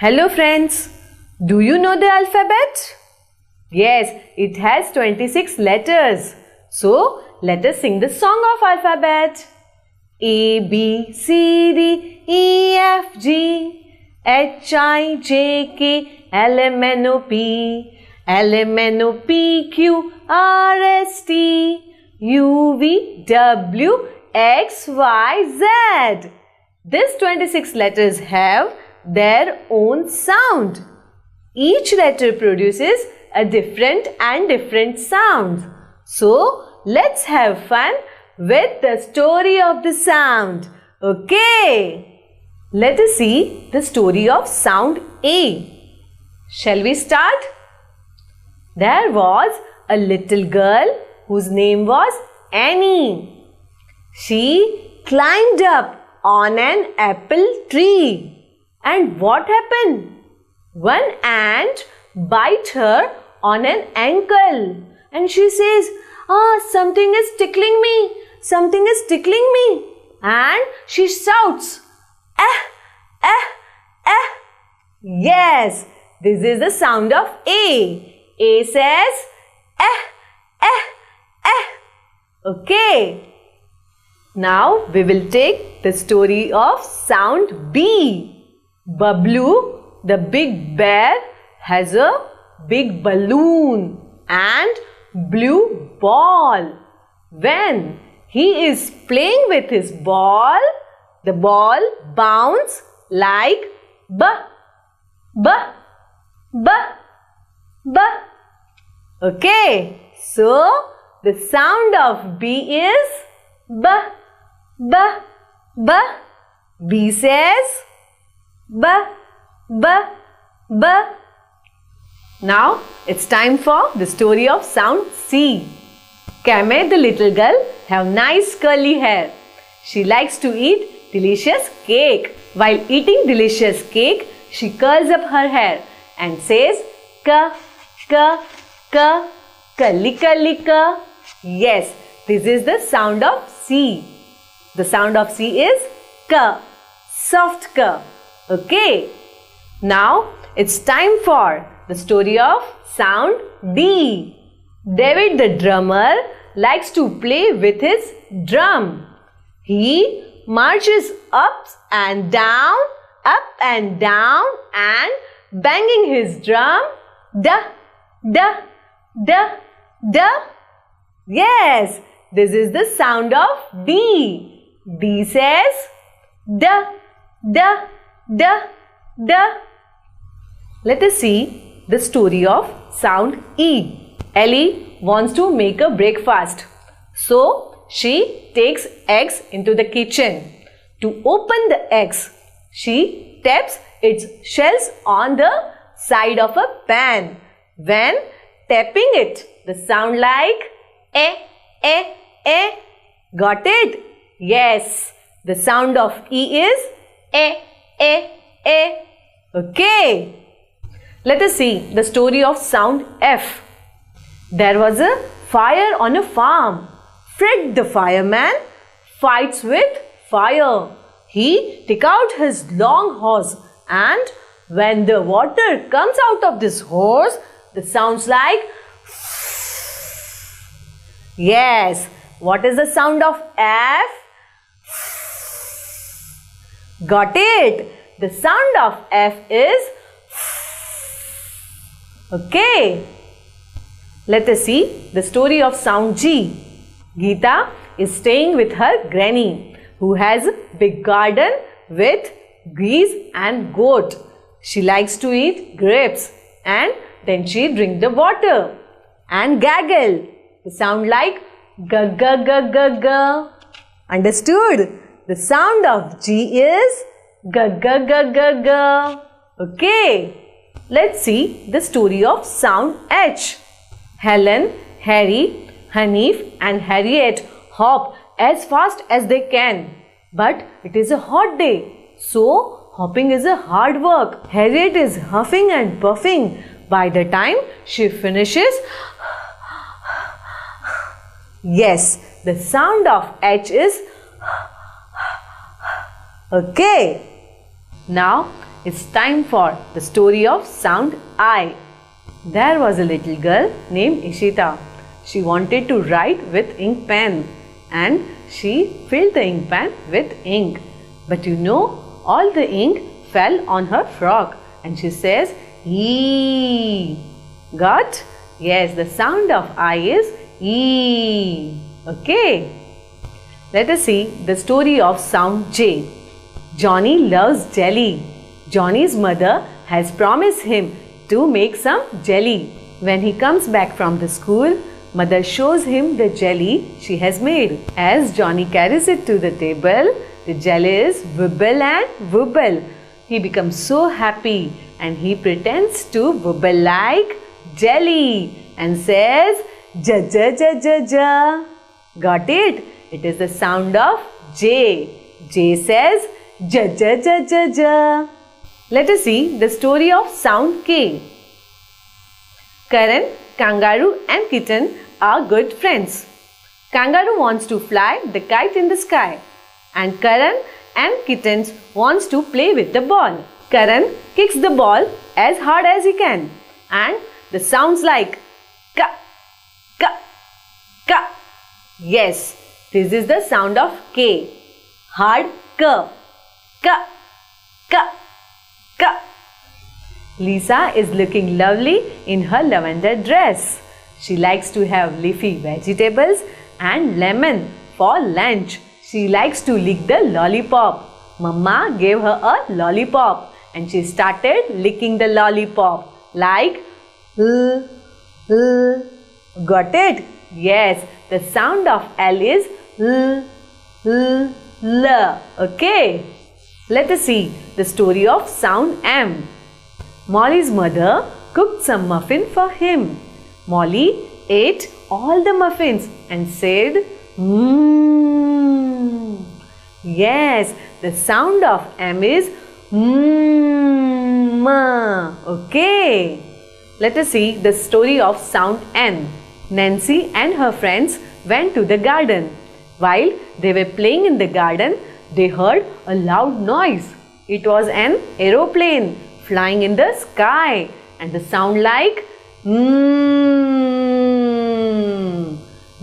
Hello friends, do you know the alphabet? Yes, it has 26 letters. So, let us sing the song of alphabet. A, B, C, D, E, F, G, H, I, J, K, L, M, N, O, P, L, M, N, O, P, Q, R, S, T, U, V, W, X, Y, Z. These 26 letters have their own sound. Each letter produces a different sound. So, let's have fun with the story of the sound. Okay? Let us see the story of sound A. Shall we start? There was a little girl whose name was Annie. She climbed up on an apple tree. And what happened? One ant bit her on an ankle. And she says, something is tickling me. Something is tickling me. And she shouts, Yes, this is the sound of A. A says, Okay. Now we will take the story of sound B. Bablu, the big bear, has a big balloon and blue ball. When he is playing with his ball, the ball bounces like ba. Okay, so the sound of B is ba. B says ba. Now it's time for the story of sound C. Kame, the little girl, have nice curly hair. She likes to eat delicious cake. While eating delicious cake, she curls up her hair and says ka, kalli ka. Yes, this is the sound of C. The sound of C is ka, soft ka. Okay. Now it's time for the story of sound D. David the drummer likes to play with his drum. He marches up and down and banging his drum. Da. Yes, this is the sound of D. D says da. Let us see the story of sound E. Ellie wants to make a breakfast. So, she takes eggs into the kitchen. To open the eggs, she taps its shells on the side of a pan. When tapping it, the sound like Got it? Yes, the sound of E is Okay. Let us see the story of sound F. There was a fire on a farm. Fred the fireman fights with fire. He took out his long hose, and when the water comes out of this hose, it sounds like Yes. What is the sound of F? Got it? The sound of F is Okay. Let us see the story of sound G. Geeta is staying with her granny, who has a big garden with geese and goat. She likes to eat grapes and then she drink the water and gaggle. The sound like ga ga ga ga ga. Understood? The sound of G is ga ga ga ga ga. Okay. Let's see the story of sound H. Helen, Harry, Hanif and Harriet hop as fast as they can. But it is a hot day. So, hopping is a hard work. Harriet is huffing and puffing. By the time she finishes, yes, the sound of H is Okay. Now, it's time for the story of sound I. There was a little girl named Ishita. She wanted to write with ink pen and she filled the ink pen with ink. But all the ink fell on her frock and she says, E. Got? Yes, the sound of I is E. Okay. Let us see the story of sound J. Johnny loves jelly. Johnny's mother has promised him to make some jelly. When he comes back from the school, mother shows him the jelly she has made. As Johnny carries it to the table, the jelly is wibble and wobble. He becomes so happy and he pretends to wobble like jelly and says, ja ja ja ja ja. Got it? It is the sound of J. J says, ja ja ja ja ja. Let us see the story of sound K. Karan, kangaroo and kitten are good friends. Kangaroo wants to fly the kite in the sky and Karan and kitten wants to play with the ball. Karan kicks the ball as hard as he can and the sounds like ka, ka, ka. Yes, this is the sound of K. Hard ka, ka, ka, ka. Lisa is looking lovely in her lavender dress. She likes to have leafy vegetables and lemon for lunch. She likes to lick the lollipop. Mama gave her a lollipop and she started licking the lollipop like Got it? Yes, the sound of L is L. Okay. Let us see the story of sound M. Molly's mother cooked some muffin for him. Molly ate all the muffins and said, Mmm. Yes, the sound of M is Mmm. Okay. Let us see the story of sound N. Nancy and her friends went to the garden. While they were playing in the garden, they heard a loud noise. It was an aeroplane flying in the sky and the sound like Mmm.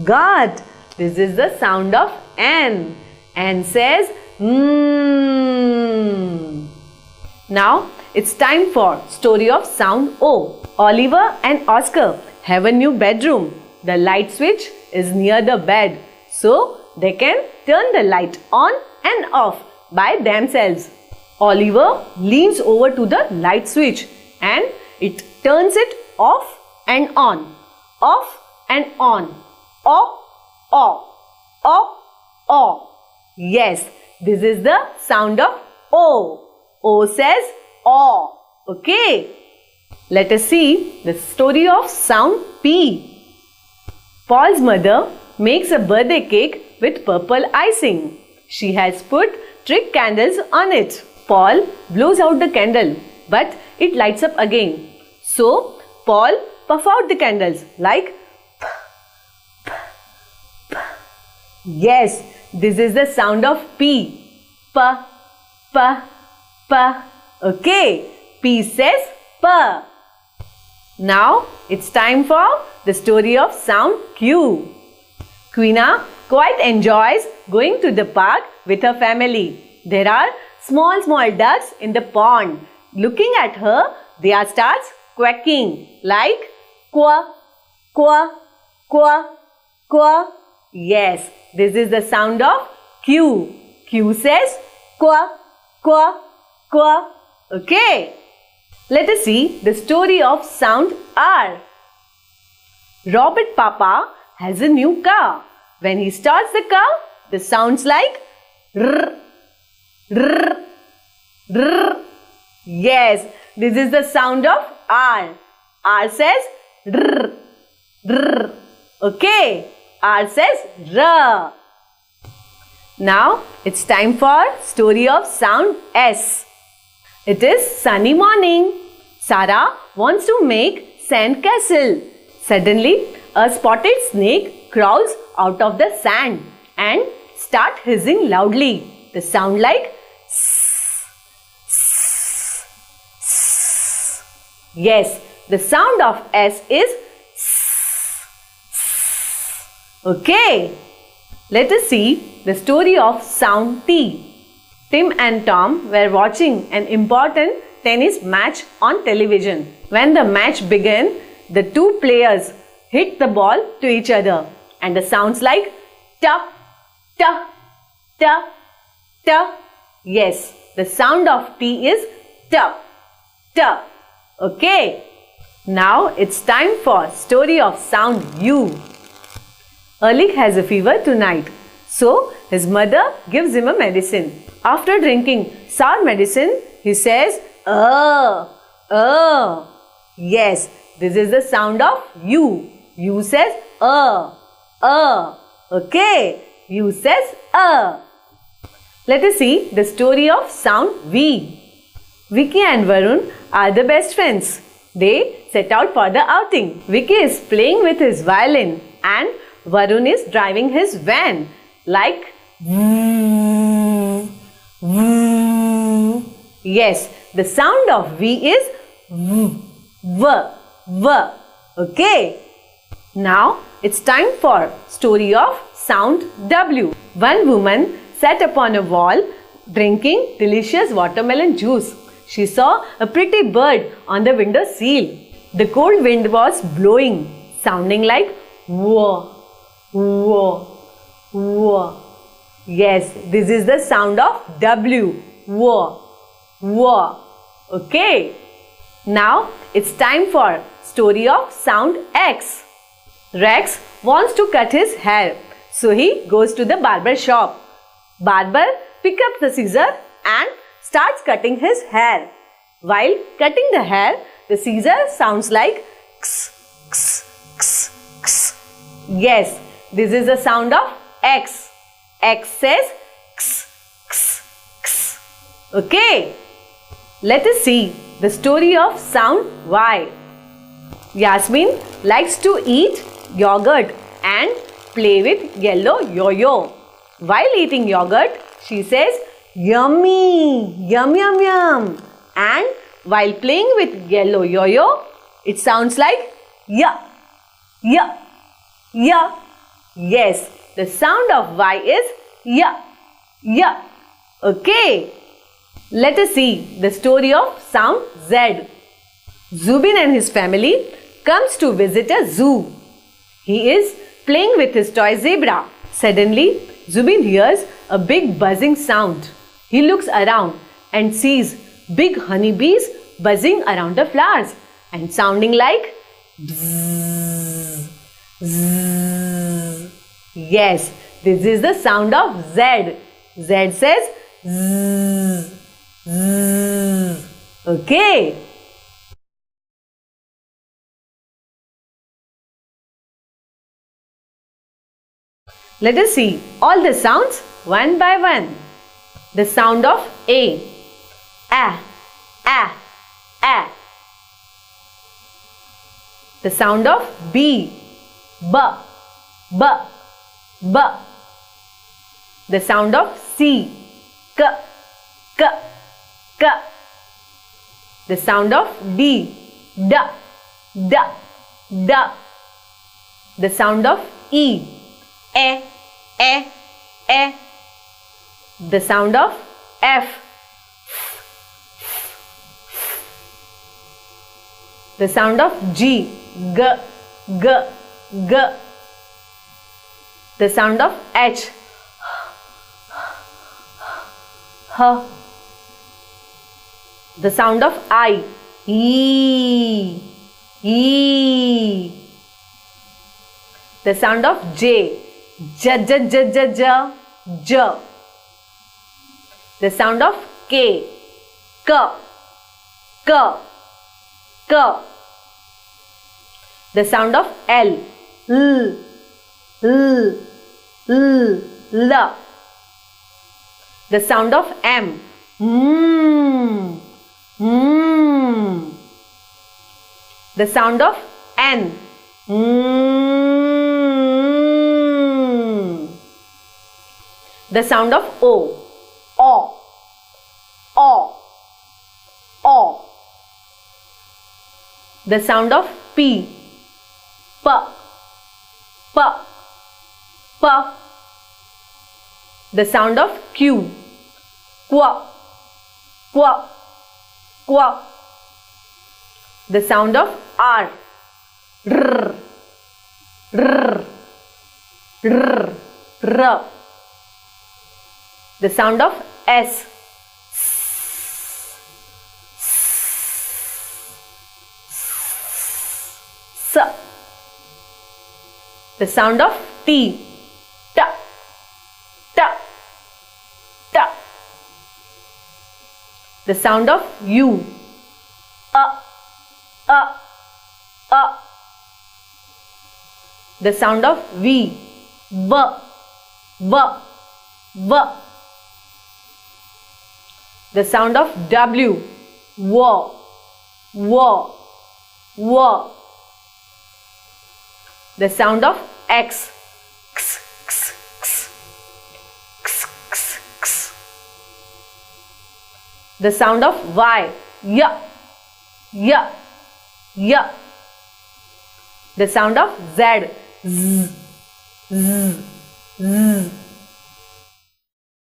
Got? This is the sound of N. N says Mmm. Now it's time for story of sound O. Oliver and Oscar have a new bedroom. The light switch is near the bed, so they can turn the light on and off by themselves. Oliver leans over to the light switch and it turns it off and on, off and on, off, off, off, off. Yes, this is the sound of O. O says O. Okay. Let us see the story of sound P. Paul's mother makes a birthday cake with purple icing. She has put trick candles on it. Paul blows out the candle, but it lights up again. So, Paul puffs out the candles like Yes, this is the sound of P. Pa, pa, pa. Okay, P says pa. Now it's time for the story of sound Q. Quina quite enjoys going to the park with her family. There are small ducks in the pond. Looking at her, they starts quacking like qua, qua, qua, qua. Yes, this is the sound of Q. Q says qua, qua, qua. Okay. Let us see the story of sound R. Robert Papa has a new car. When he starts the car, the sounds like rrr, rrr, rrr. Yes, this is the sound of R. R says rrr, rrr. Okay, R says r. Now it's time for story of sound S. It is sunny morning. Sarah wants to make sand castle. Suddenly, a spotted snake crawls out of the sand and start hissing loudly. The sound like Yes, the sound of S is S. Okay. Let us see the story of sound T. Tim and Tom were watching an important tennis match on television. When the match began, the two players hit the ball to each other and the sounds like ta, ta, ta, ta. Yes, the sound of T is ta, ta. Okay. Now it's time for story of sound U. Erlich has a fever tonight. So his mother gives him a medicine. After drinking sour medicine, he says, Yes, this is the sound of U. U says, Okay, U says, Let us see the story of sound V. Vicky and Varun are the best friends. They set out for the outing. Vicky is playing with his violin and Varun is driving his van like Yes, the sound of V is V. Okay. Now it's time for story of sound W. One woman sat upon a wall drinking delicious watermelon juice. She saw a pretty bird on the window sill. The cold wind was blowing, sounding like whoa, whoa, whoa. Yes, this is the sound of W. Whoa, whoa. Okay. Now it's time for story of sound X. Rex wants to cut his hair, so he goes to the barber shop. Barber picks up the scissor and starts cutting his hair. While cutting the hair, the scissor sounds like x, x, x, x. Yes, this is the sound of X. X says x, x, x. Okay. Let us see the story of sound Y. Yasmin likes to eat yogurt and play with yellow yo-yo. While eating yogurt, she says, Yummy, yum, yum, yum. And while playing with yellow yo-yo, it sounds like ya, ya, ya. Yes, the sound of Y is ya, ya. Okay. Let us see the story of sound Z. Zubin and his family comes to visit a zoo. He is playing with his toy zebra. Suddenly, Zubin hears a big buzzing sound. He looks around and sees big honeybees buzzing around the flowers and sounding like bzzz, zzz. Yes, this is the sound of Z. Z says zzz, zzz. Okay. Let us see all the sounds one by one. The sound of A. A, A, A. The sound of B. B, B, B. The sound of C. K, K, K. The sound of D. D, D, D. The sound of E. E, E, E. The sound of F. The sound of G. G, G, G. The sound of H. H. The sound of I. E, E. The sound of J. J, J, J, J, J, J. The sound of K. K, K, K. The sound of L. L, L, L, L. The sound of M. Mm, mm. The sound of N. Mm. The sound of O. O, O, O. The sound of P. P. P. P. The sound of Q. Qua. Qua. Qua. The sound of R. R. R. R. R. The sound of S. S. The sound of T. T. T. T. The sound of U. The sound of V. V. V. V. The sound of W. W. W. W. The sound of X. X. X. X. X. X. X. The sound of Y. Y. Y. Y. The sound of Z. Z. Z. Z.